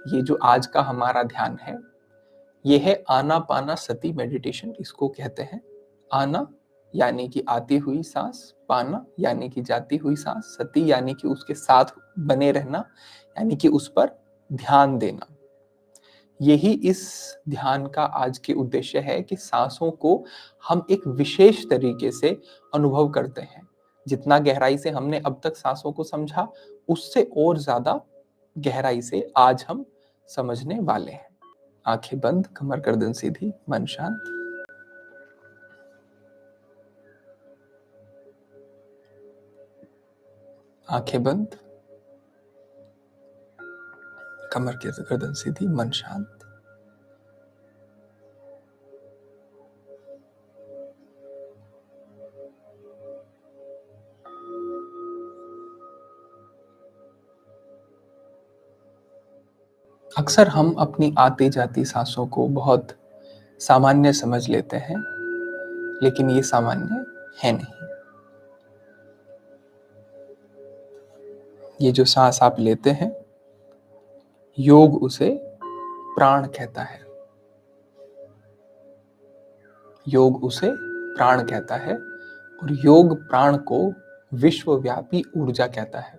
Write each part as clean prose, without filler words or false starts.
ये जो आज का हमारा ध्यान है, ये है आनापानासति मेडिटेशन, इसको कहते हैं। आना यानी कि आती हुई सांस, पाना यानी कि जाती हुई सांस, सति यानी कि उसके साथ बने रहना, यानी कि उस पर ध्यान देना। यही इस ध्यान का आज के उद्देश्य है कि सांसों को हम एक विशेष तरीके से अनुभव करते हैं। जितना गहराई से हमने अब तक सांसों को समझा, उससे और ज्यादा गहराई से आज हम समझने वाले हैं। आंखें बंद, कमर गर्दन सीधी, मन शांत। आंखें बंद, कमर गर्दन सीधी, मन शांत। अक्सर हम अपनी आती जाती सांसों को बहुत सामान्य समझ लेते हैं, लेकिन ये सामान्य है नहीं। ये जो सांस आप लेते हैं, योग उसे प्राण कहता है। योग उसे प्राण कहता है और योग प्राण को विश्वव्यापी ऊर्जा कहता है।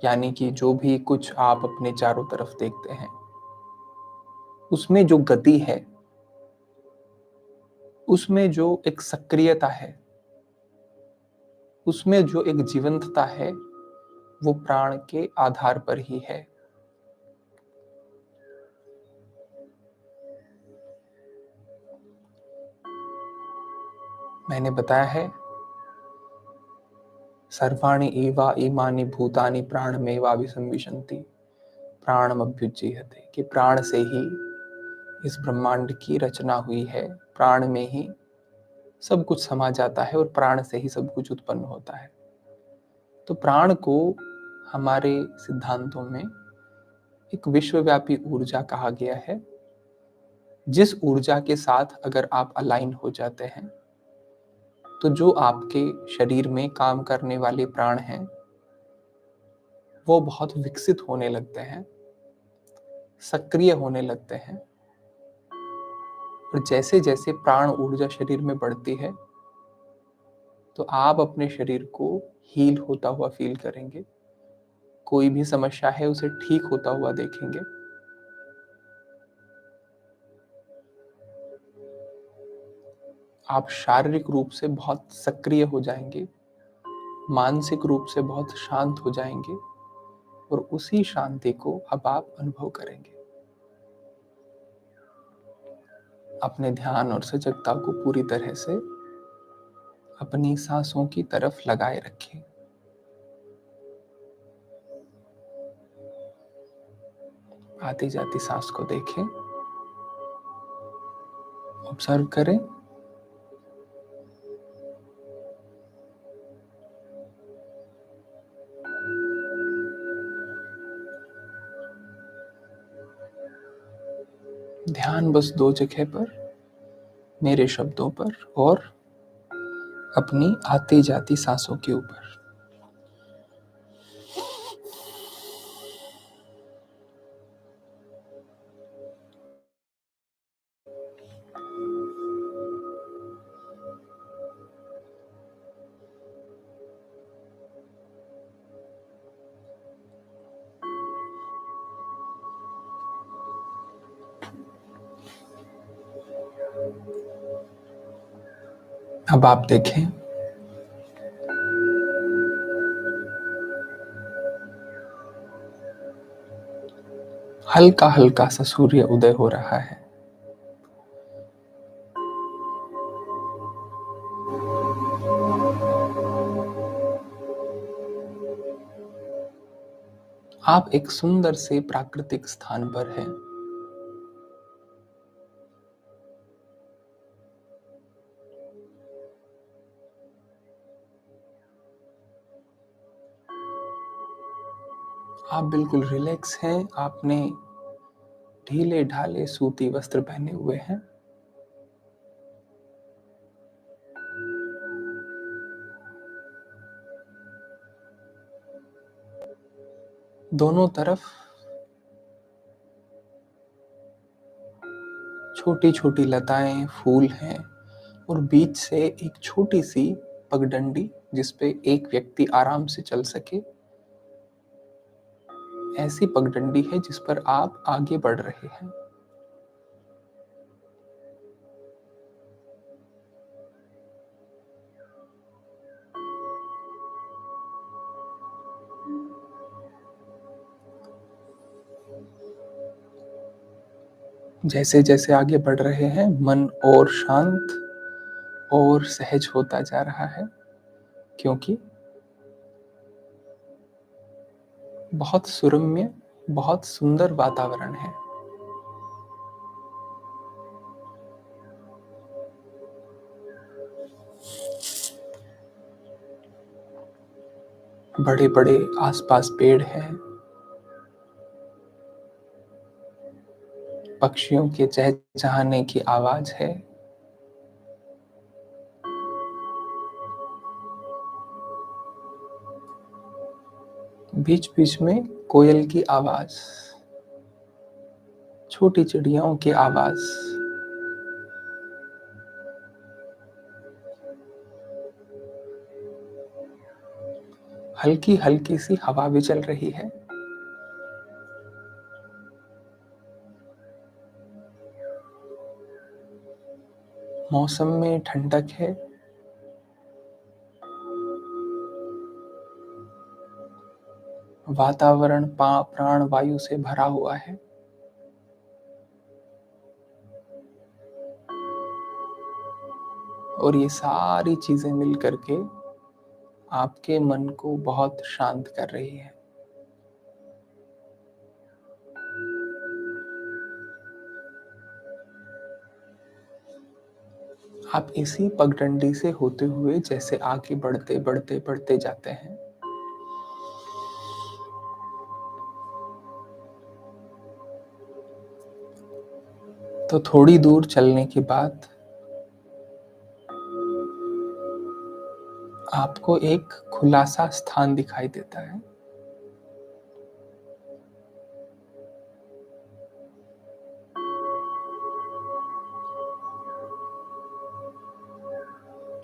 यानी कि जो भी कुछ आप अपने चारों तरफ देखते हैं, उसमें जो गति है, उसमें जो एक सक्रियता है, उसमें जो एक जीवंतता है, वो प्राण के आधार पर ही है। मैंने बताया है, सर्वाणि एवा इमानि भूतानि प्राणमेवाभिसंविशन्ति प्राणमभ्युज्जीयते, कि प्राण से ही इस ब्रह्मांड की रचना हुई है, प्राण में ही सब कुछ समा जाता है और प्राण से ही सब कुछ उत्पन्न होता है। तो प्राण को हमारे सिद्धांतों में एक विश्वव्यापी ऊर्जा कहा गया है। जिस ऊर्जा के साथ अगर आप अलाइन हो जाते हैं, तो जो आपके शरीर में काम करने वाले प्राण हैं, वो बहुत विकसित होने लगते हैं, सक्रिय होने लगते हैं। और जैसे जैसे प्राण ऊर्जा शरीर में बढ़ती है, तो आप अपने शरीर को हील होता हुआ फील करेंगे। कोई भी समस्या है उसे ठीक होता हुआ देखेंगे। आप शारीरिक रूप से बहुत सक्रिय हो जाएंगे, मानसिक रूप से बहुत शांत हो जाएंगे और उसी शांति को अब आप अनुभव करेंगे। अपने ध्यान और सजगता को पूरी तरह से अपनी सांसों की तरफ लगाए रखें। आती जाती सांस को देखें, ऑब्जर्व करें। ध्यान बस दो जगह पर, मेरे शब्दों पर और अपनी आती जाती सांसों के ऊपर। अब आप देखें, हल्का हल्का सा सूर्य उदय हो रहा है। आप एक सुंदर से प्राकृतिक स्थान पर हैं। आप बिल्कुल रिलैक्स हैं। आपने ढीले ढाले सूती वस्त्र पहने हुए हैं। दोनों तरफ छोटी छोटी लताएं, फूल हैं और बीच से एक छोटी सी पगडंडी जिस पे एक व्यक्ति आराम से चल सके, ऐसी पगडंडी है जिस पर आप आगे बढ़ रहे हैं। जैसे जैसे आगे बढ़ रहे हैं, मन और शांत और सहज होता जा रहा है, क्योंकि बहुत सुरम्य, बहुत सुंदर वातावरण है। बड़े बड़े आसपास पेड़ हैं, पक्षियों के चहचहाने की आवाज है। बीच बीच में कोयल की आवाज, छोटी चिड़ियाओं की आवाज, हल्की हल्की सी हवा भी चल रही है। मौसम में ठंडक है। वातावरण प्राण वायु से भरा हुआ है। और ये सारी चीजें मिल करके आपके मन को बहुत शांत कर रही है। आप इसी पगडंडी से होते हुए जैसे आगे बढ़ते बढ़ते बढ़ते जाते हैं, तो थोड़ी दूर चलने के बाद आपको एक खुला सा स्थान दिखाई देता है।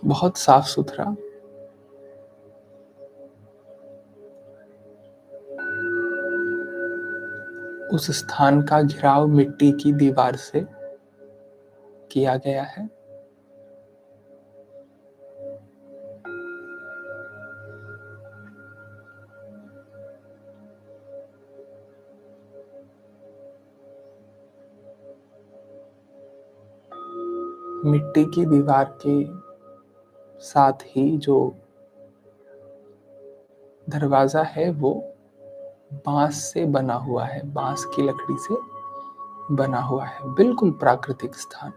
बहुत साफ सुथरा। उस स्थान का घिराव मिट्टी की दीवार से किया गया है। मिट्टी की दीवार के साथ ही जो दरवाजा है वो बांस से बना हुआ है, बांस की लकड़ी से बना हुआ है। बिल्कुल प्राकृतिक स्थान।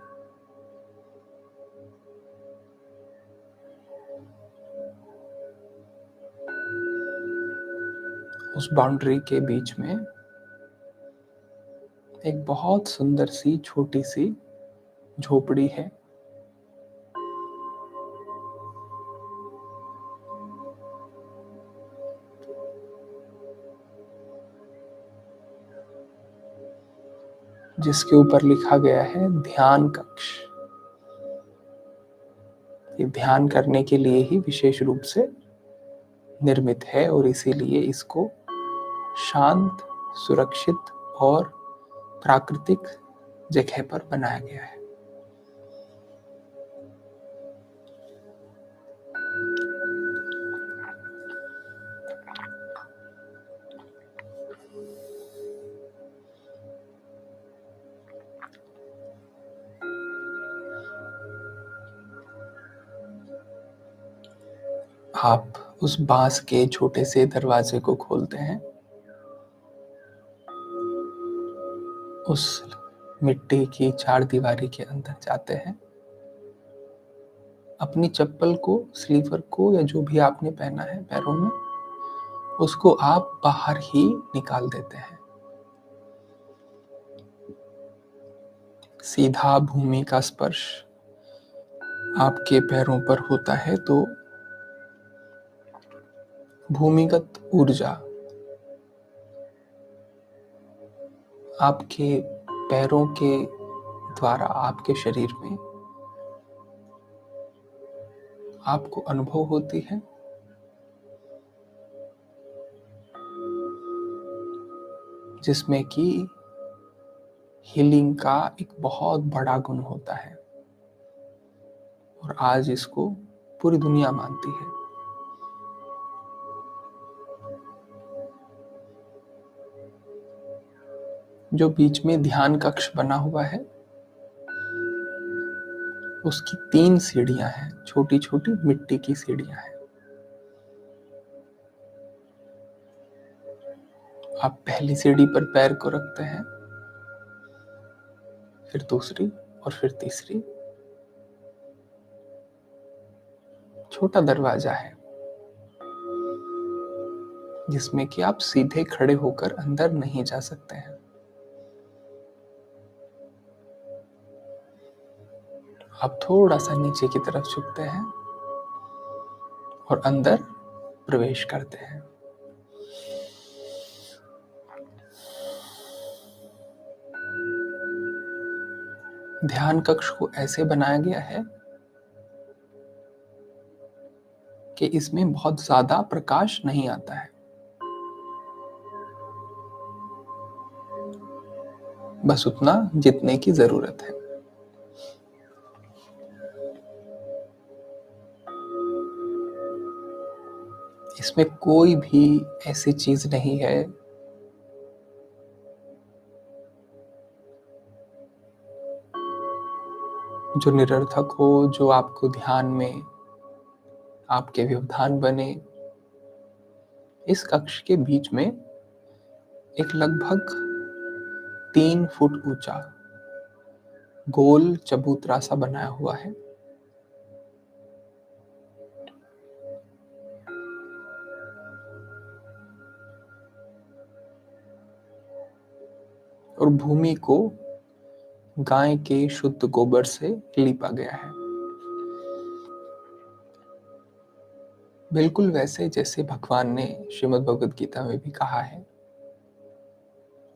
उस बाउंड्री के बीच में एक बहुत सुंदर सी छोटी सी झोपड़ी है। जिसके ऊपर लिखा गया है ध्यान कक्ष। ये ध्यान करने के लिए ही विशेष रूप से निर्मित है और इसीलिए इसको शांत, सुरक्षित और प्राकृतिक जगह पर बनाया गया है। आप उस बांस के छोटे से दरवाजे को खोलते हैं। उस मिट्टी की चारदीवारी के अंदर जाते हैं। अपनी चप्पल को, स्लीपर को या जो भी आपने पहना है पैरों में, उसको आप बाहर ही निकाल देते हैं। सीधा भूमि का स्पर्श आपके पैरों पर होता है तो भूमिगत ऊर्जा आपके पैरों के द्वारा आपके शरीर में आपको अनुभव होती है, जिसमें कि हीलिंग का एक बहुत बड़ा गुण होता है और आज इसको पूरी दुनिया मानती है। जो बीच में ध्यान कक्ष बना हुआ है, उसकी 3 सीढ़ियां हैं, छोटी छोटी मिट्टी की सीढ़ियां हैं। आप पहली सीढ़ी पर पैर को रखते हैं, फिर दूसरी और फिर तीसरी। छोटा दरवाजा है जिसमें कि आप सीधे खड़े होकर अंदर नहीं जा सकते हैं। आप थोड़ा सा नीचे की तरफ झुकते हैं और अंदर प्रवेश करते हैं। ध्यान कक्ष को ऐसे बनाया गया है कि इसमें बहुत ज्यादा प्रकाश नहीं आता है, बस उतना जितने की जरूरत है। इसमें कोई भी ऐसी चीज नहीं है जो निरर्थक हो, जो आपको ध्यान में आपके व्यवधान बने। इस कक्ष के बीच में एक लगभग 3 फुट ऊंचा गोल चबूतरा सा बनाया हुआ है। और भूमि को गाय के शुद्ध गोबर से लीपा गया है, बिल्कुल वैसे जैसे भगवान ने श्रीमद् भगवद गीता में भी कहा है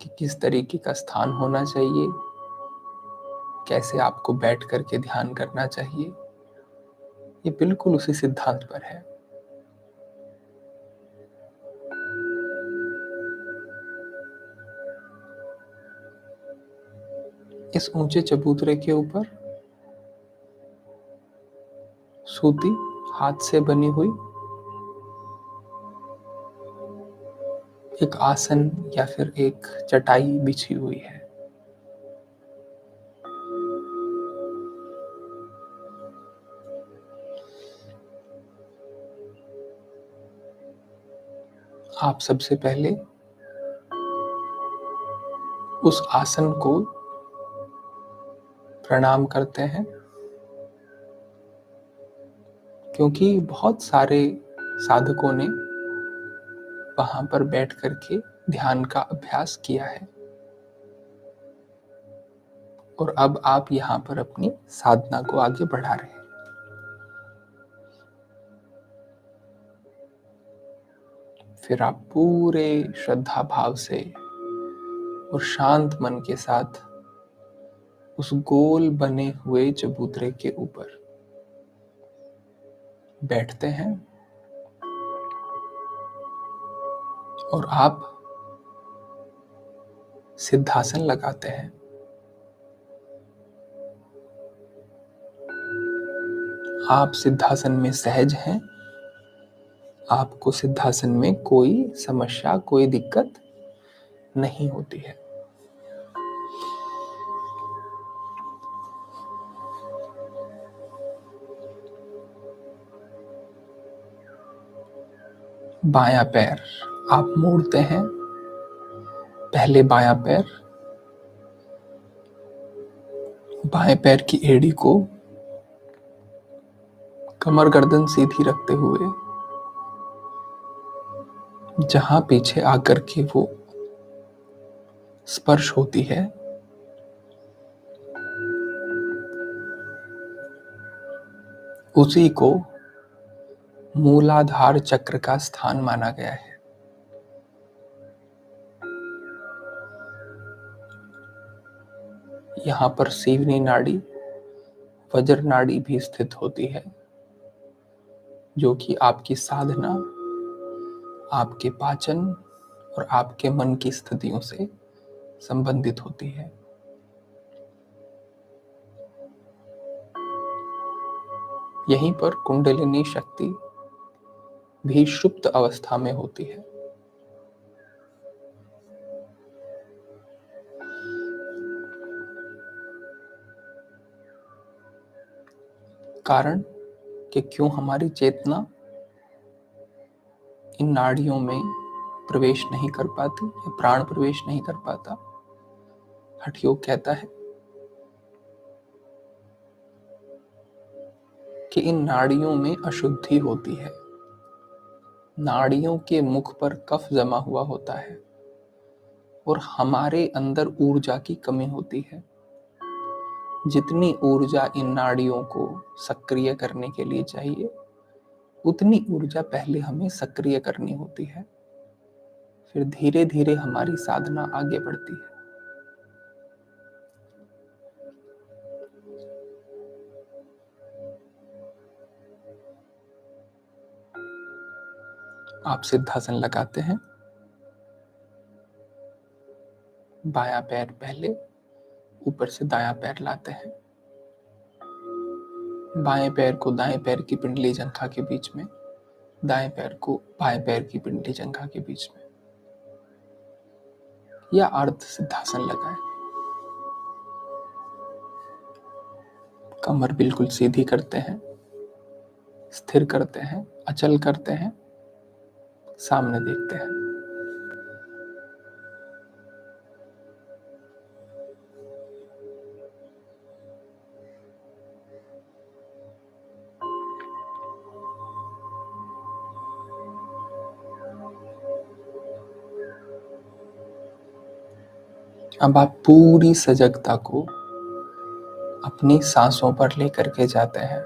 कि किस तरीके का स्थान होना चाहिए, कैसे आपको बैठ करके ध्यान करना चाहिए। ये बिल्कुल उसी सिद्धांत पर है। इस ऊंचे चबूतरे के ऊपर सूती हाथ से बनी हुई एक आसन या फिर एक चटाई बिछी हुई है। आप सबसे पहले उस आसन को प्रणाम करते हैं, क्योंकि बहुत सारे साधकों ने वहां पर बैठ करके ध्यान का अभ्यास किया है और अब आप यहाँ पर अपनी साधना को आगे बढ़ा रहे हैं। फिर आप पूरे श्रद्धा भाव से और शांत मन के साथ उस गोल बने हुए चबूतरे के ऊपर बैठते हैं और आप सिद्धासन लगाते हैं। आप सिद्धासन में सहज हैं, आपको सिद्धासन में कोई समस्या, कोई दिक्कत नहीं होती है। बायां पैर आप मोड़ते हैं। पहले बायां पैर, बाएं पैर की एड़ी को कमर गर्दन सीधी रखते हुए जहां पीछे आकर के वो स्पर्श होती है, उसी को मूलाधार चक्र का स्थान माना गया है। यहाँ पर सीवनी नाड़ी, वज्र नाड़ी भी स्थित होती है, जो कि आपकी साधना, आपके पाचन और आपके मन की स्थितियों से संबंधित होती है। यहीं पर कुंडलिनी शक्ति भी सुप्त अवस्था में होती है। कारण कि क्यों हमारी चेतना इन नाड़ियों में प्रवेश नहीं कर पाती या प्राण प्रवेश नहीं कर पाता। हठ योग कहता है कि इन नाड़ियों में अशुद्धि होती है, नाड़ियों के मुख पर कफ जमा हुआ होता है और हमारे अंदर ऊर्जा की कमी होती है। जितनी ऊर्जा इन नाड़ियों को सक्रिय करने के लिए चाहिए, उतनी ऊर्जा पहले हमें सक्रिय करनी होती है, फिर धीरे धीरे हमारी साधना आगे बढ़ती है। आप सिद्धासन लगाते हैं, बायां पैर पहले, ऊपर से दायां पैर लाते हैं, बाएं पैर को दाएं पैर की पिंडली जंघा के बीच में, दाएं पैर को बाएं पैर की पिंडली जंघा के बीच में, या अर्ध सिद्धासन लगाएं। कमर बिल्कुल सीधी करते हैं, स्थिर करते हैं, अचल करते हैं, सामने देखते हैं। अब आप पूरी सजगता को अपनी सांसों पर लेकर के जाते हैं,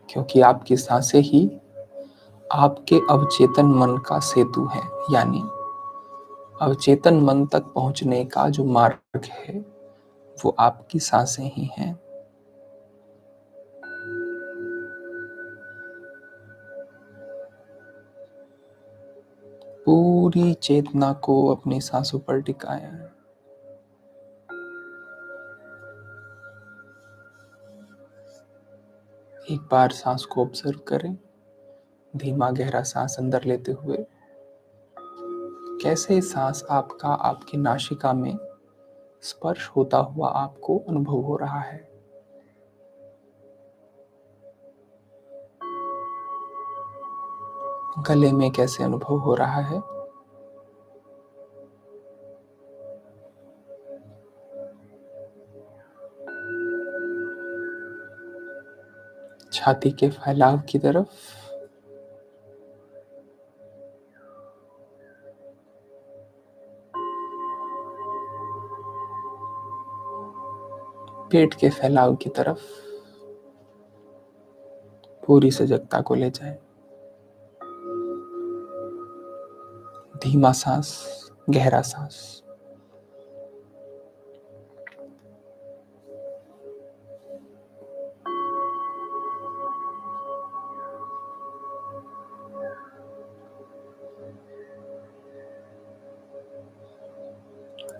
क्योंकि आपकी सांसें ही आपके अवचेतन मन का सेतु है, यानी अवचेतन मन तक पहुंचने का जो मार्ग है वो आपकी सांसें ही हैं। पूरी चेतना को अपनी सांसों पर टिकाया है। एक बार सांस को ऑब्जर्व करें, धीमा गहरा सांस अंदर लेते हुए कैसे सांस आपका आपकी नासिका में स्पर्श होता हुआ आपको अनुभव हो रहा है। गले में कैसे अनुभव हो रहा है। छाती के फैलाव की तरफ, पेट के फैलाव की तरफ पूरी सजगता को ले जाएं। धीमा सांस, गहरा सांस।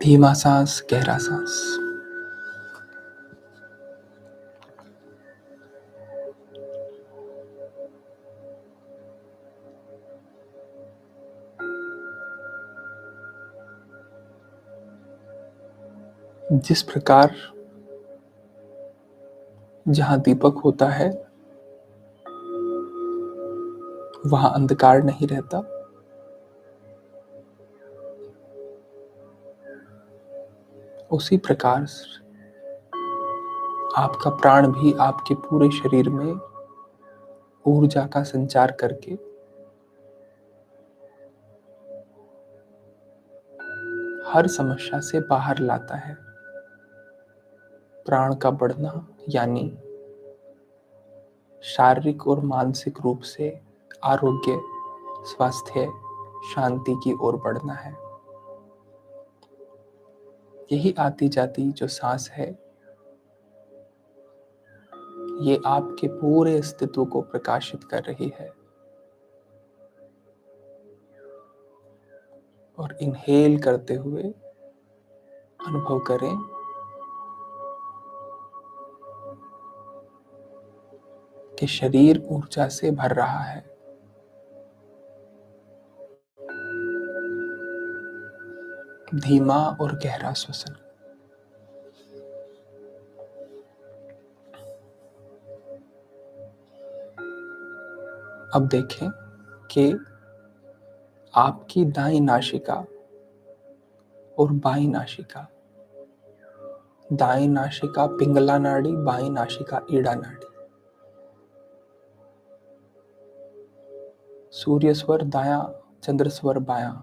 धीमा सांस, गहरा सांस। जिस प्रकार जहां दीपक होता है वहां अंधकार नहीं रहता, उसी प्रकार आपका प्राण भी आपके पूरे शरीर में ऊर्जा का संचार करके हर समस्या से बाहर लाता है। प्राण का बढ़ना यानी शारीरिक और मानसिक रूप से आरोग्य, स्वास्थ्य, शांति की ओर बढ़ना है। यही आती जाती जो सांस है, ये आपके पूरे अस्तित्व को प्रकाशित कर रही है। और इनहेल करते हुए अनुभव करें कि शरीर ऊर्जा से भर रहा है। धीमा और गहरा श्वसन। अब देखें कि आपकी दाईं नासिका और बाईं नासिका, दाईं नासिका पिंगला नाड़ी, बाईं नासिका ईड़ा नाड़ी। सूर्य स्वर दायां, चंद्र स्वर बायां।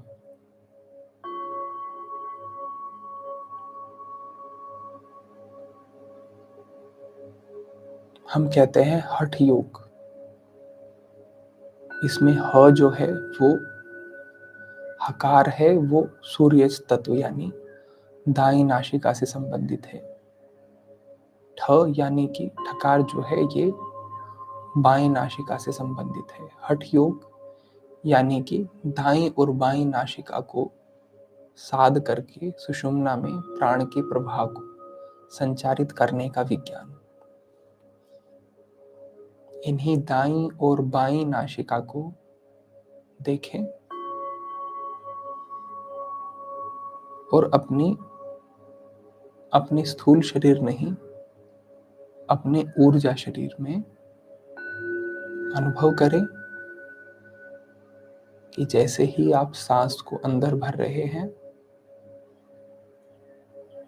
हम कहते हैं हठ योग। इसमें ह जो है वो हकार है, वो सूर्य तत्व यानी दाईं नासिका से संबंधित है। ठ यानी कि ठकार जो है ये बाईं नासिका से संबंधित है। हठ योग यानी कि दाईं और बाईं नासिका को साध करके सुषुम्ना में प्राण के प्रवाह को संचारित करने का विज्ञान। इन्हीं दाईं और बाईं नासिका को देखें और अपने स्थूल शरीर नहीं, अपने ऊर्जा शरीर में अनुभव करें कि जैसे ही आप सांस को अंदर भर रहे हैं,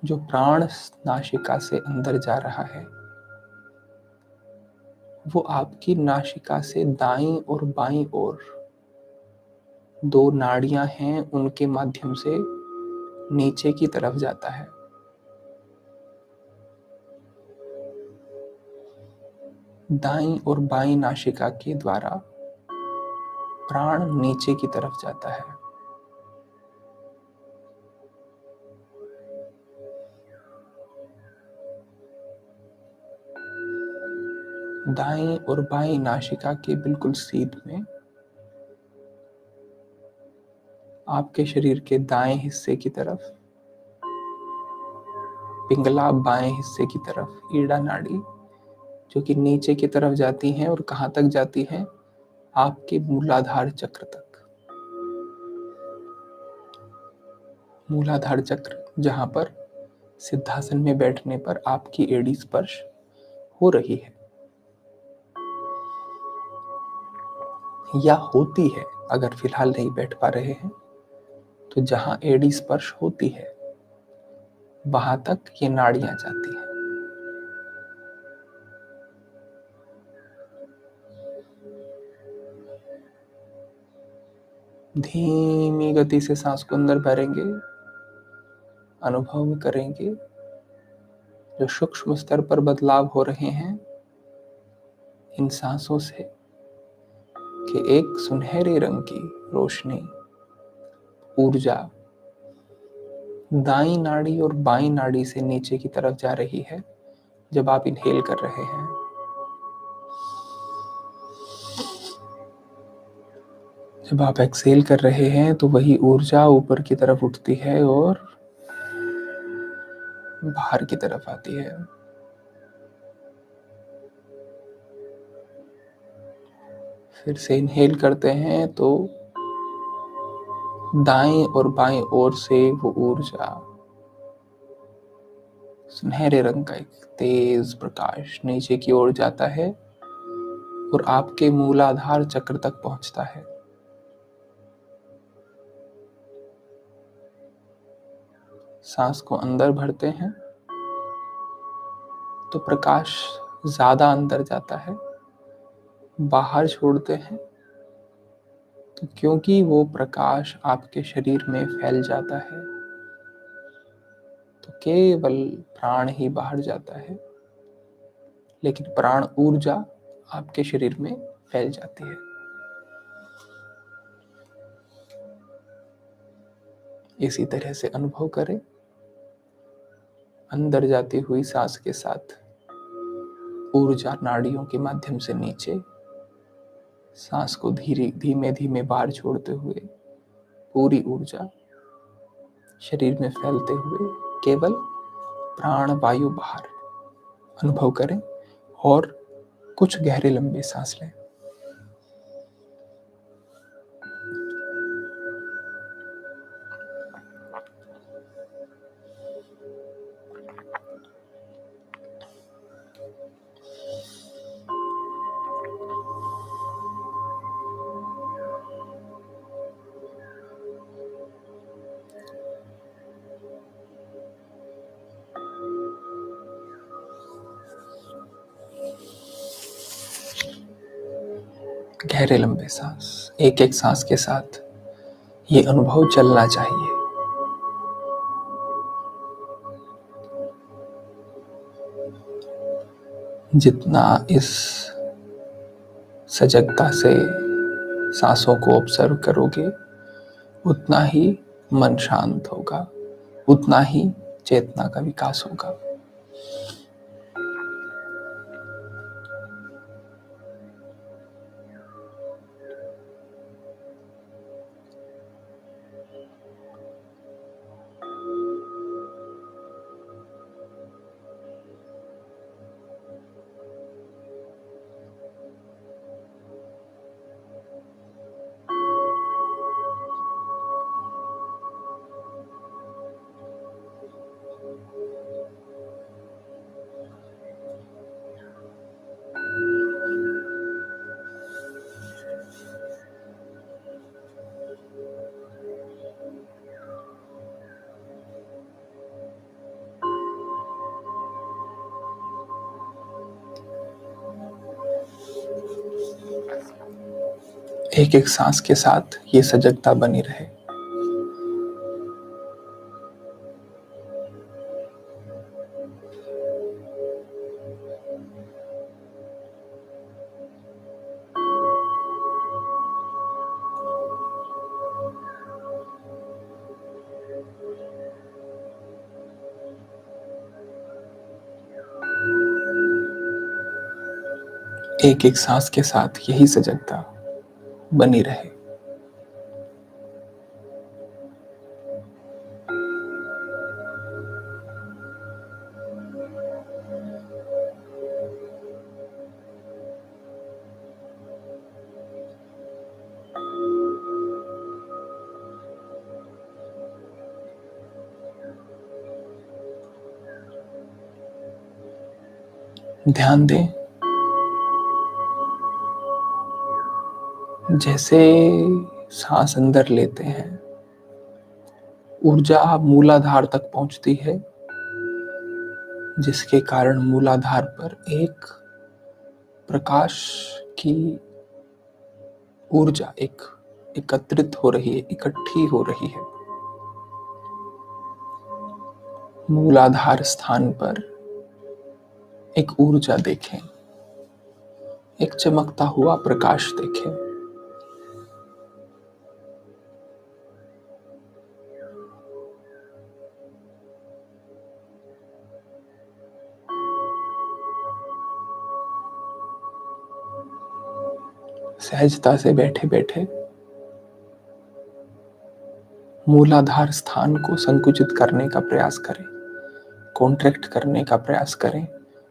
जो प्राण नासिका से अंदर जा रहा है वो आपकी नासिका से दाईं और बाईं ओर दो नाड़ियां हैं, उनके माध्यम से नीचे की तरफ जाता है। दाईं और बाईं नासिका के द्वारा प्राण नीचे की तरफ जाता है। दाईं और बाईं नासिका के बिल्कुल सीध में आपके शरीर के दाएं हिस्से की तरफ पिंगला, बाएं हिस्से की तरफ ईड़ा नाड़ी, जो कि नीचे की तरफ जाती हैं और कहां तक जाती हैं? आपके मूलाधार चक्र तक। मूलाधार चक्र, जहां पर सिद्धासन में बैठने पर आपकी एड़ी स्पर्श हो रही है या होती है। अगर फिलहाल नहीं बैठ पा रहे हैं तो जहां एड़ी स्पर्श होती है वहां तक ये नाड़ियां जाती हैं। धीमी गति से सांस को अंदर भरेंगे, अनुभव करेंगे जो सूक्ष्म स्तर पर बदलाव हो रहे हैं इन सांसों से, कि एक सुनहरे रंग की रोशनी, ऊर्जा दाईं नाड़ी और बाईं नाड़ी से नीचे की तरफ जा रही है जब आप इनहेल कर रहे हैं। जब आप एक्सहेल कर रहे हैं तो वही ऊर्जा ऊपर की तरफ उठती है और बाहर की तरफ आती है। फिर से इनहेल करते हैं तो दाएं और बाएं ओर से वो ऊर्जा, सुनहरे रंग का एक तेज प्रकाश नीचे की ओर जाता है और आपके मूलाधार चक्र तक पहुंचता है। सांस को अंदर भरते हैं तो प्रकाश ज्यादा अंदर जाता है। बाहर छोड़ते हैं तो क्योंकि वो प्रकाश आपके शरीर में फैल जाता है तो केवल प्राण ही बाहर जाता है, लेकिन प्राण ऊर्जा आपके शरीर में फैल जाती है। इसी तरह से अनुभव करें अंदर जाती हुई सांस के साथ ऊर्जा नाड़ियों के माध्यम से नीचे, सांस को धीमे धीमे बाहर छोड़ते हुए पूरी ऊर्जा शरीर में फैलते हुए केवल प्राण वायु बाहर अनुभव करें और कुछ गहरे लंबे सांस लें। गहरे लंबे सांस, एक एक सांस के साथ ये अनुभव चलना चाहिए। जितना इस सजगता से सांसों को ऑब्जर्व करोगे, उतना ही मन शांत होगा, उतना ही चेतना का विकास होगा। एक एक सांस के साथ ये सजगता बनी रहे। एक एक सांस के साथ यही सजगता बनी रहे। ध्यान दें, जैसे सांस अंदर लेते हैं, ऊर्जा मूलाधार तक पहुंचती है, जिसके कारण मूलाधार पर एक प्रकाश की ऊर्जा एकत्रित हो रही है, इकट्ठी हो रही है। मूलाधार स्थान पर एक ऊर्जा देखें, एक चमकता हुआ प्रकाश देखें। सहजता से बैठे बैठे मूलाधार स्थान को संकुचित करने का प्रयास करें, कॉन्ट्रैक्ट करने का प्रयास करें,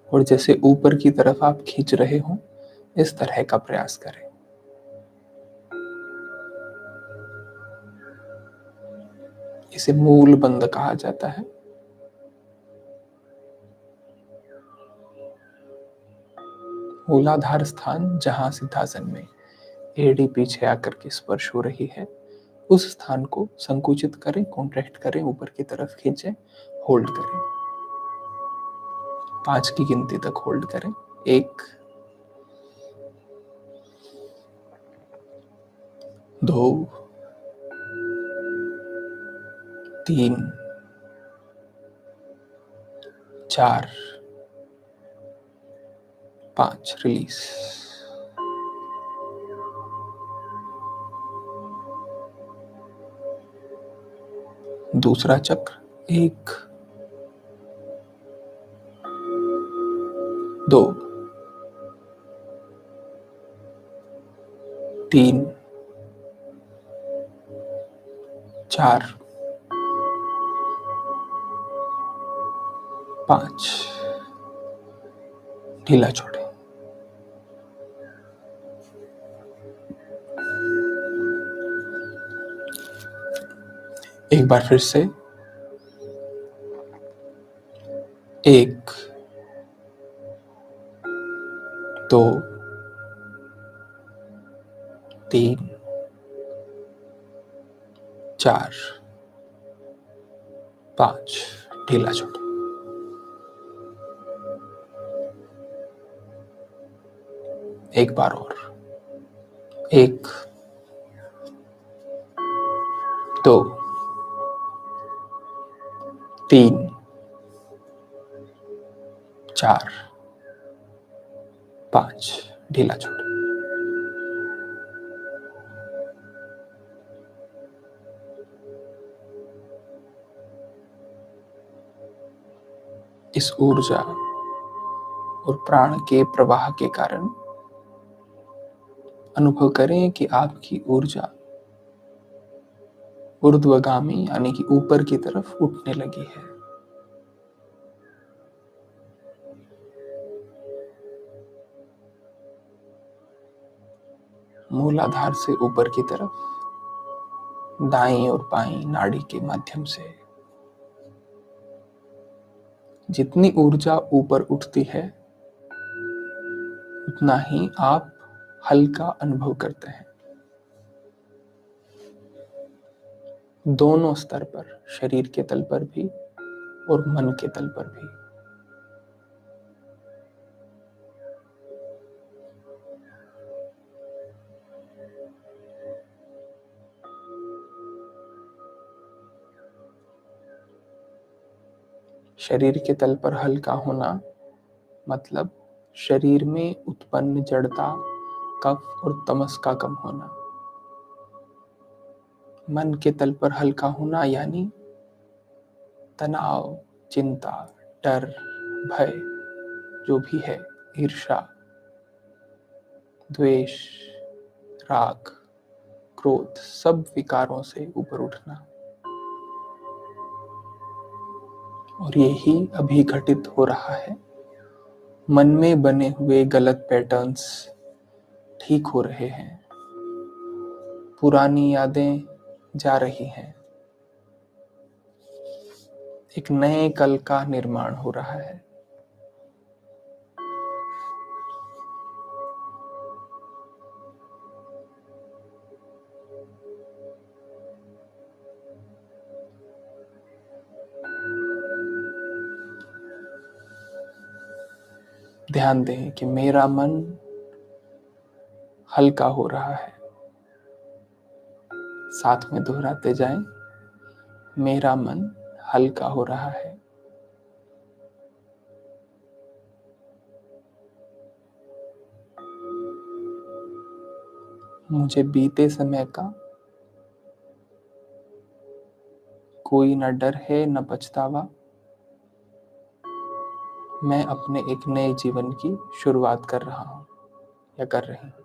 और जैसे ऊपर की तरफ आप खींच रहे हो, इस तरह का प्रयास करें। इसे मूल बंध कहा जाता है। मूलाधार स्थान, जहां सिद्धासन में एड़ी पीछे आकर के स्पर्श हो रही है, उस स्थान को संकुचित करें, कॉन्ट्रैक्ट करें, ऊपर की तरफ खींचें, होल्ड करें। 5 की गिनती तक होल्ड करें। 1, 2, 3, 4, 5, रिलीज। दूसरा चक्र, 1, 2, 3, 4, 5, ढीला छोड़ें। एक बार फिर से 1, 2, 3, 4, 5, ढीला छोड़ें। एक बार और 1, 2, 3, 4, 5, ढीला छोड़ें। इस ऊर्जा और प्राण के प्रवाह के कारण अनुभव करें कि आपकी ऊर्जा ऊर्ध्वगामी यानी कि ऊपर की तरफ उठने लगी है। मूलाधार से ऊपर की तरफ दाईं और बाईं नाड़ी के माध्यम से जितनी ऊर्जा ऊपर उठती है उतना ही आप हल्का अनुभव करते हैं। दोनों स्तर पर, शरीर के तल पर भी और मन के तल पर भी। शरीर के तल पर हल्का होना मतलब शरीर में उत्पन्न जड़ता, कफ और तमस का कम होना। मन के तल पर हल्का होना यानी तनाव, चिंता, डर, भय जो भी है, ईर्ष्या, द्वेष, राग, क्रोध, सब विकारों से ऊपर उठना। और यही अभी घटित हो रहा है। मन में बने हुए गलत पैटर्न्स ठीक हो रहे हैं, पुरानी यादें जा रही हैं, एक नए कल का निर्माण हो रहा है। ध्यान दें कि मेरा मन हल्का हो रहा है। साथ में दोहराते जाएं, मेरा मन हल्का हो रहा है। मुझे बीते समय का कोई न डर है न पछतावा। मैं अपने एक नए जीवन की शुरुआत कर रहा हूं या कर रही हूं।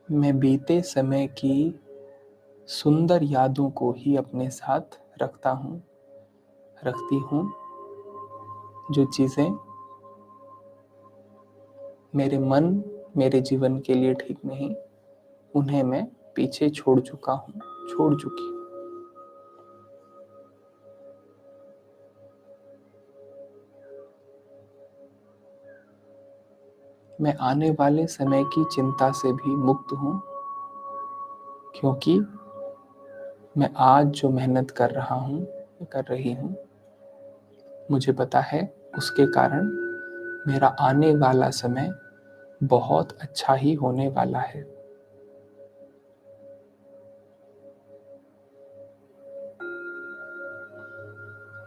मैं बीते समय की सुंदर यादों को ही अपने साथ रखता हूं, रखती हूं। जो चीजें मेरे मन, मेरे जीवन के लिए ठीक नहीं, उन्हें मैं पीछे छोड़ चुका हूं, छोड़ चुकी हूं। मैं आने वाले समय की चिंता से भी मुक्त हूं, क्योंकि मैं आज जो मेहनत कर रहा हूं, कर रही हूं, मुझे पता है उसके कारण मेरा आने वाला समय बहुत अच्छा ही होने वाला है।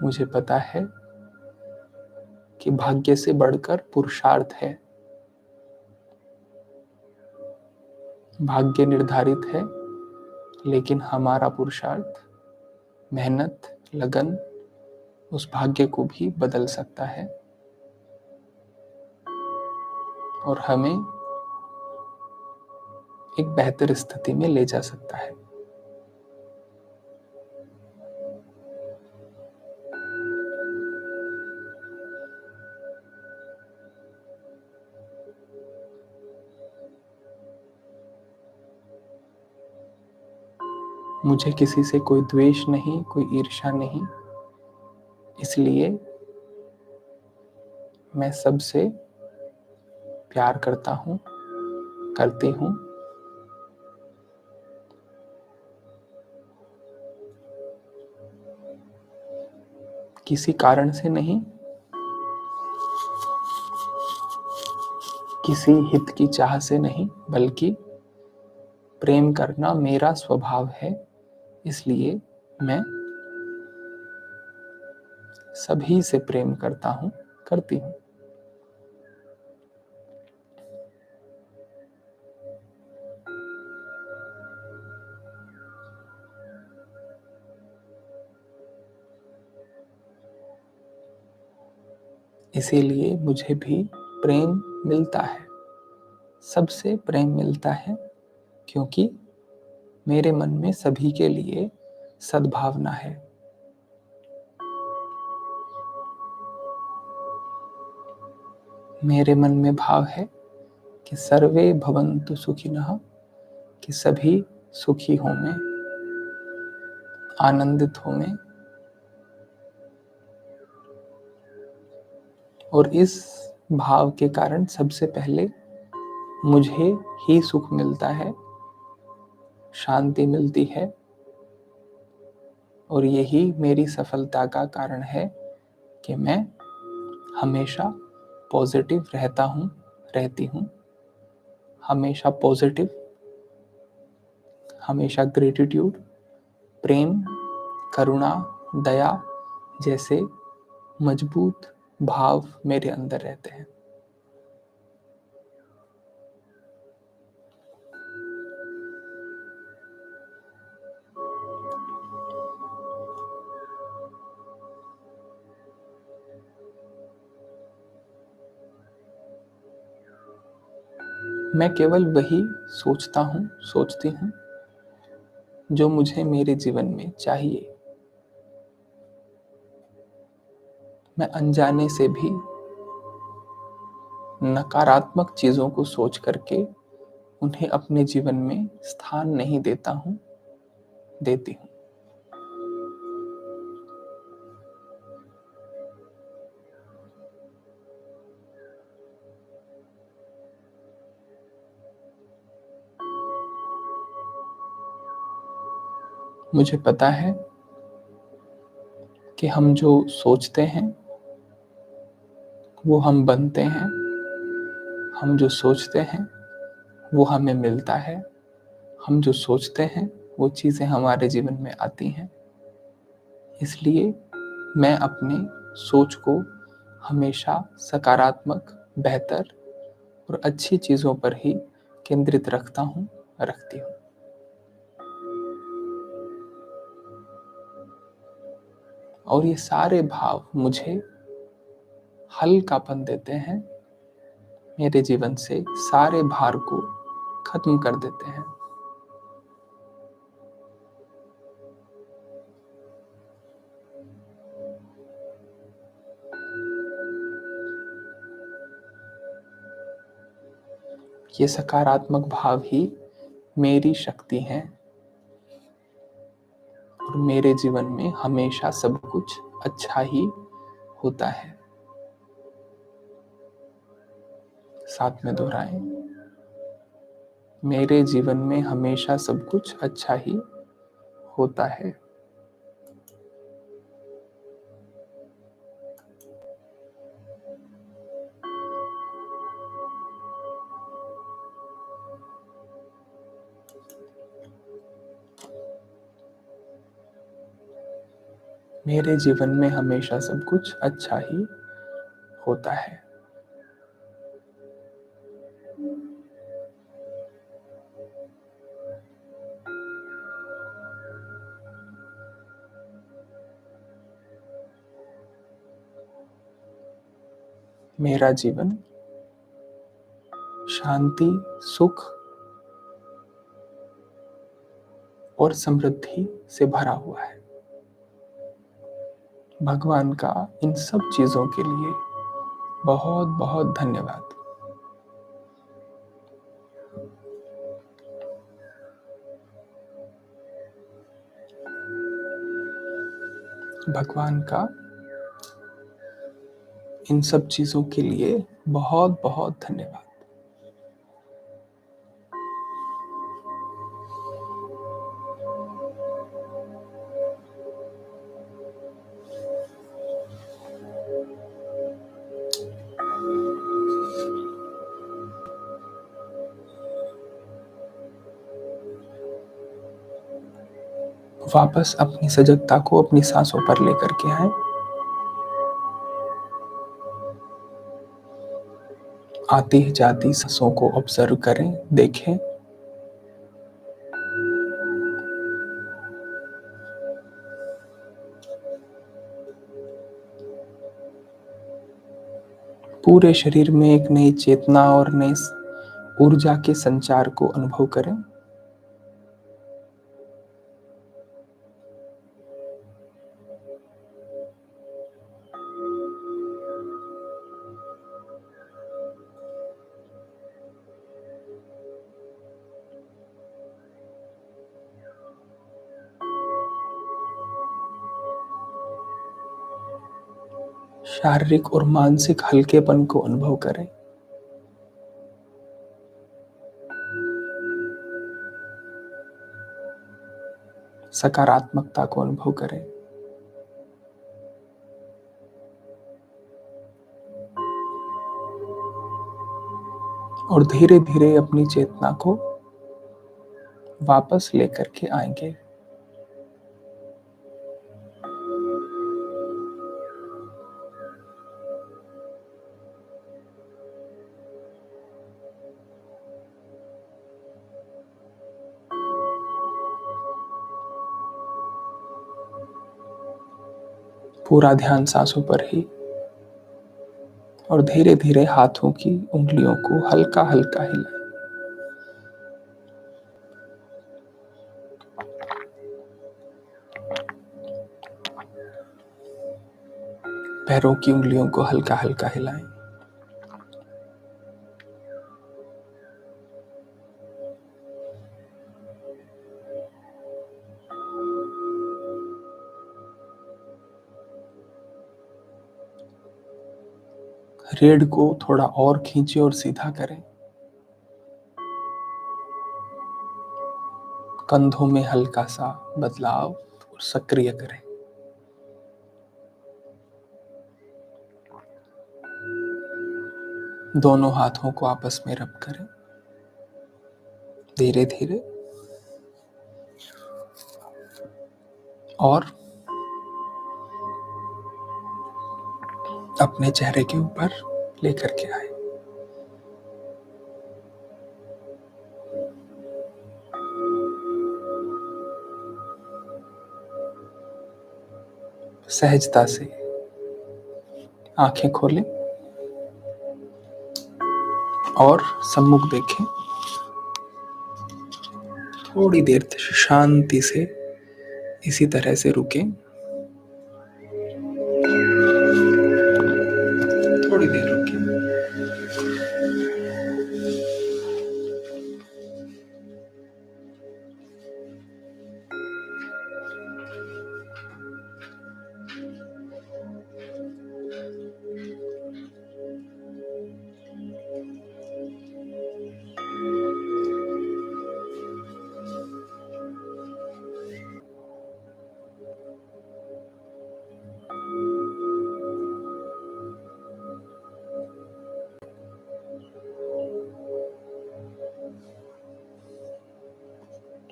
मुझे पता है कि भाग्य से बढ़कर पुरुषार्थ है। भाग्य निर्धारित है, लेकिन हमारा पुरुषार्थ, मेहनत, लगन उस भाग्य को भी बदल सकता है और हमें एक बेहतर स्थिति में ले जा सकता है। मुझे किसी से कोई द्वेष नहीं, कोई ईर्ष्या नहीं, इसलिए मैं सबसे प्यार करता हूँ, करती हूँ। किसी कारण से नहीं, किसी हित की चाह से नहीं, बल्कि प्रेम करना मेरा स्वभाव है, इसलिए मैं सभी से प्रेम करता हूँ, करती हूँ। इसीलिए मुझे भी प्रेम मिलता है, सबसे प्रेम मिलता है, क्योंकि मेरे मन में सभी के लिए सद्भावना है। मेरे मन में भाव है कि सर्वे भवन्तु सुखिनः, कि सभी सुखी हों, आनंदित हों। और इस भाव के कारण सबसे पहले मुझे ही सुख मिलता है, शांति मिलती है, और यही मेरी सफलता का कारण है कि मैं हमेशा पॉजिटिव रहता हूँ, रहती हूँ। हमेशा पॉजिटिव, हमेशा ग्रेटिट्यूड, प्रेम, करुणा, दया जैसे मजबूत भाव मेरे अंदर रहते हैं। मैं केवल वही सोचता हूँ, सोचती हूँ जो मुझे मेरे जीवन में चाहिए। मैं अनजाने से भी नकारात्मक चीजों को सोच करके उन्हें अपने जीवन में स्थान नहीं देता हूँ, देती हूँ। मुझे पता है कि हम जो सोचते हैं वो हम बनते हैं, हम जो सोचते हैं वो हमें मिलता है, हम जो सोचते हैं वो चीज़ें हमारे जीवन में आती हैं। इसलिए मैं अपने सोच को हमेशा सकारात्मक, बेहतर और अच्छी चीज़ों पर ही केंद्रित रखता हूँ, रखती हूँ। और ये सारे भाव मुझे हल्कापन देते हैं, मेरे जीवन से सारे भार को खत्म कर देते हैं। ये सकारात्मक भाव ही मेरी शक्ति हैं और मेरे जीवन में हमेशा सब कुछ अच्छा ही होता है। साथ में दोहराएं, मेरे जीवन में हमेशा सब कुछ अच्छा ही होता है। मेरे जीवन में हमेशा सब कुछ अच्छा ही होता है। मेरा जीवन शांति, सुख और समृद्धि से भरा हुआ है। भगवान का इन सब चीजों के लिए बहुत बहुत धन्यवाद। भगवान का इन सब चीजों के लिए बहुत बहुत धन्यवाद। वापस अपनी सजगता को अपनी सांसों पर लेकर के आए। आती जाती सांसों को ऑब्जर्व करें, देखें। पूरे शरीर में एक नई चेतना और नई ऊर्जा के संचार को अनुभव करें। शारीरिक और मानसिक हल्केपन को अनुभव करें। सकारात्मकता को अनुभव करें। और धीरे धीरे अपनी चेतना को वापस लेकर के आएंगे। पूरा ध्यान सांसों पर ही, और धीरे धीरे हाथों की उंगलियों को हल्का हल्का हिलाएं। पैरों की उंगलियों को हल्का हल्का हिलाएं। रीढ़ को थोड़ा और खींचे और सीधा करें। कंधों में हल्का सा बदलाव और सक्रिय करें। दोनों हाथों को आपस में रब करें। धीरे धीरे और अपने चेहरे के ऊपर लेकर के आए। सहजता से आंखें खोलें और सम्मुख देखें। थोड़ी देर शांति से इसी तरह से रुकें। थोड़ी देर रुकें।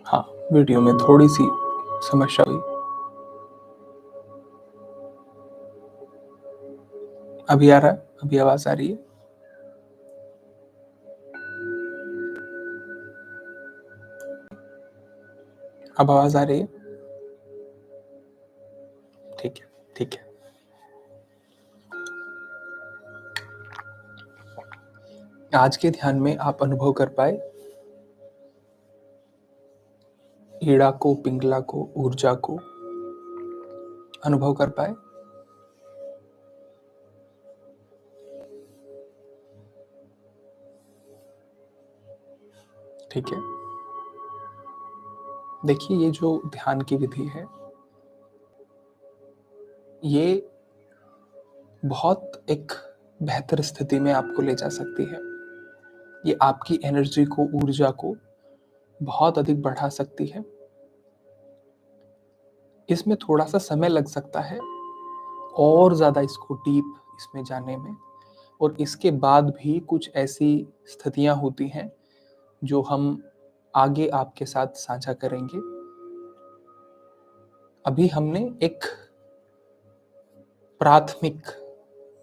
हाँ, वीडियो में थोड़ी सी समस्या हुई। अभी आ रहा है? अभी आवाज आ रही है? अब आवाज आ रही है? ठीक है, ठीक है। आज के ध्यान में आप अनुभव कर पाए ईड़ा को, पिंगला को, ऊर्जा को अनुभव कर पाए। ठीक है, देखिए ये जो ध्यान की विधि है ये बहुत एक बेहतर स्थिति में आपको ले जा सकती है। ये आपकी एनर्जी को, ऊर्जा को बहुत अधिक बढ़ा सकती है। इसमें थोड़ा सा समय लग सकता है और ज़्यादा इसको डीप इसमें जाने में, और इसके बाद भी कुछ ऐसी स्थितियां होती हैं जो हम आगे आपके साथ साझा करेंगे। अभी हमने एक प्राथमिक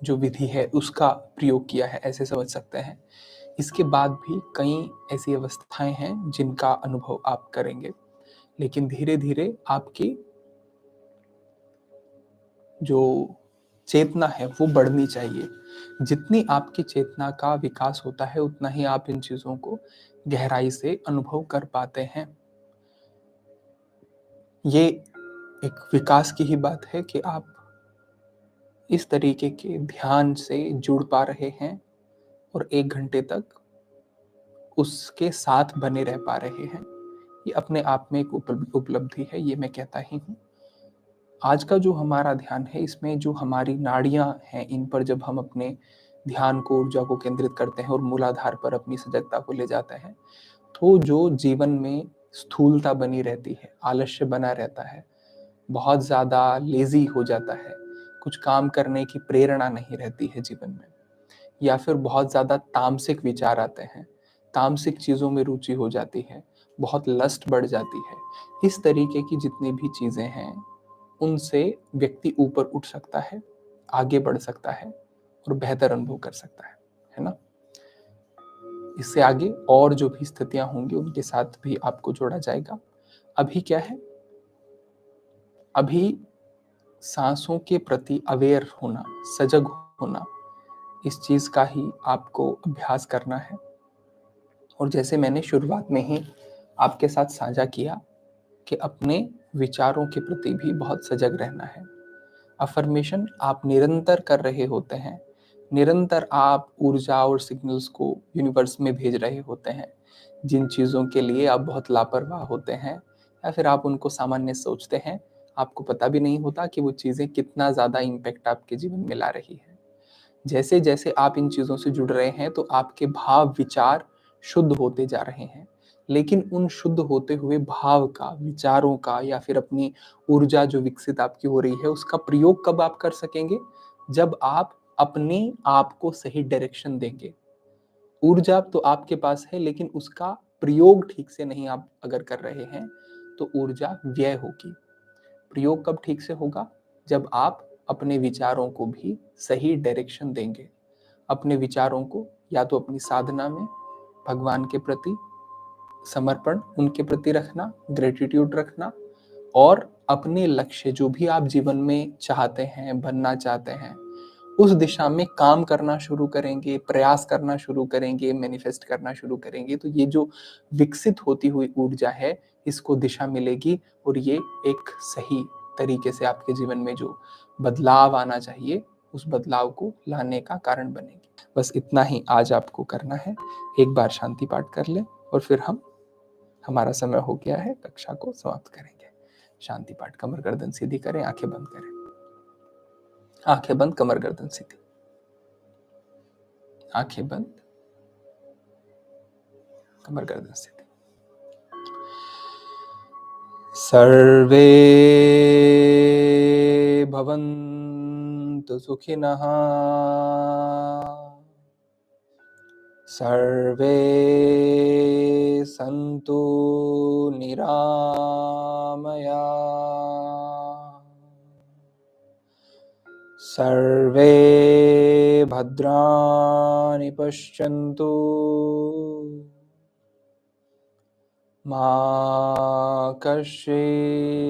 जो विधि है उसका प्रयोग किया है, ऐसे समझ सकते हैं। इसके बाद भी कई ऐसी अवस्थाएं हैं जिनका अनुभव आप करेंगे, लेकिन धीरे धीरे आपकी जो चेतना है वो बढ़नी चाहिए। जितनी आपकी चेतना का विकास होता है उतना ही आप इन चीजों को गहराई से अनुभव कर पाते हैं। ये एक विकास की ही बात है कि आप इस तरीके के ध्यान से जुड़ पा रहे हैं और 1 घंटे तक उसके साथ बने रह पा रहे हैं। ये अपने आप में एक उपलब्धि है, ये मैं कहता ही हूँ। आज का जो हमारा ध्यान है इसमें जो हमारी नाड़ियां हैं इन पर जब हम अपने ध्यान को, ऊर्जा को केंद्रित करते हैं और मूलाधार पर अपनी सजगता को ले जाते हैं, तो जो जीवन में स्थूलता बनी रहती है, आलस्य बना रहता है, बहुत ज़्यादा लेजी हो जाता है, कुछ काम करने की प्रेरणा नहीं रहती है जीवन में, या फिर बहुत ज़्यादा तामसिक विचार आते हैं, तामसिक चीज़ों में रुचि हो जाती है, बहुत लस्ट बढ़ जाती है, इस तरीके की जितनी भी चीज़ें हैं उनसे व्यक्ति ऊपर उठ सकता है, आगे बढ़ सकता है और बेहतर अनुभव कर सकता है ना। इससे आगे और जो भी स्थितियां होंगी उनके साथ भी आपको जोड़ा जाएगा। अभी क्या है, अभी सांसों के प्रति अवेयर होना, सजग होना, इस चीज का ही आपको अभ्यास करना है। और जैसे मैंने शुरुआत में ही आपके साथ साझा किया कि अपने विचारों के प्रति भी बहुत सजग रहना है। अफर्मेशन आप निरंतर कर रहे होते हैं, निरंतर आप ऊर्जा और सिग्नल्स को यूनिवर्स में भेज रहे होते हैं। जिन चीज़ों के लिए आप बहुत लापरवाह होते हैं या फिर आप उनको सामान्य सोचते हैं, आपको पता भी नहीं होता कि वो चीज़ें कितना ज़्यादा इम्पैक्ट आपके जीवन में ला रही है। जैसे जैसे आप इन चीज़ों से जुड़ रहे हैं तो आपके भाव, विचार शुद्ध होते जा रहे हैं, लेकिन उन शुद्ध होते हुए भाव का, विचारों का या फिर अपनी ऊर्जा जो विकसित आपकी हो रही है उसका प्रयोग कब आप कर सकेंगे? जब आप अपने आप को सही डायरेक्शन देंगे। ऊर्जा तो आपके पास है, लेकिन उसका प्रयोग ठीक से नहीं आप अगर कर रहे हैं तो ऊर्जा व्यय होगी। प्रयोग कब ठीक से होगा? जब आप अपने विचारों को भी सही डायरेक्शन देंगे। अपने विचारों को या तो अपनी साधना में भगवान के प्रति समर्पण, उनके प्रति रखना, ग्रेटिट्यूड रखना, और अपने लक्ष्य जो भी आप जीवन में चाहते हैं, बनना चाहते हैं, उस दिशा में काम करना शुरू करेंगे, प्रयास करना शुरू करेंगे, मैनिफेस्ट करना शुरू करेंगे, तो ये जो विकसित होती हुई ऊर्जा है इसको दिशा मिलेगी और ये एक सही तरीके से आपके जीवन में जो बदलाव आना चाहिए उस बदलाव को लाने का कारण बनेगी। बस इतना ही आज आपको करना है। एक बार शांति पाठ कर ले और फिर हमारा समय हो गया है, कक्षा को समाप्त करेंगे। शांति पाठ, कमर गर्दन सीधी करें, आंखें बंद करें। आंखें बंद, कमर गर्दन सीधी, आंखें बंद, कमर गर्दन सीधी। सर्वे भवन्तु सुखिनः, सर्वे सन्तु निरामया, सर्वे भद्राणि पश्यन्तु, मा कश्चित्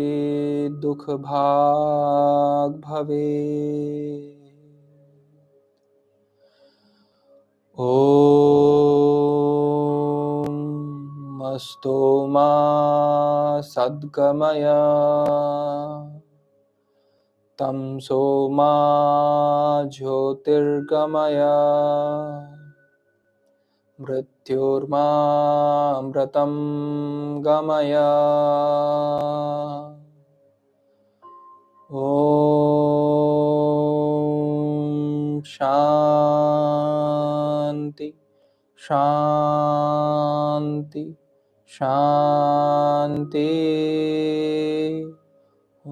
दुःखभाग् भवेत्। ॐ अस्तो मा सद्गमय तमसो मा ज्योतिर्गमय मृत्योर्मामृतं गमय। ॐ शान्ति शान्ति शान्ति। ॐ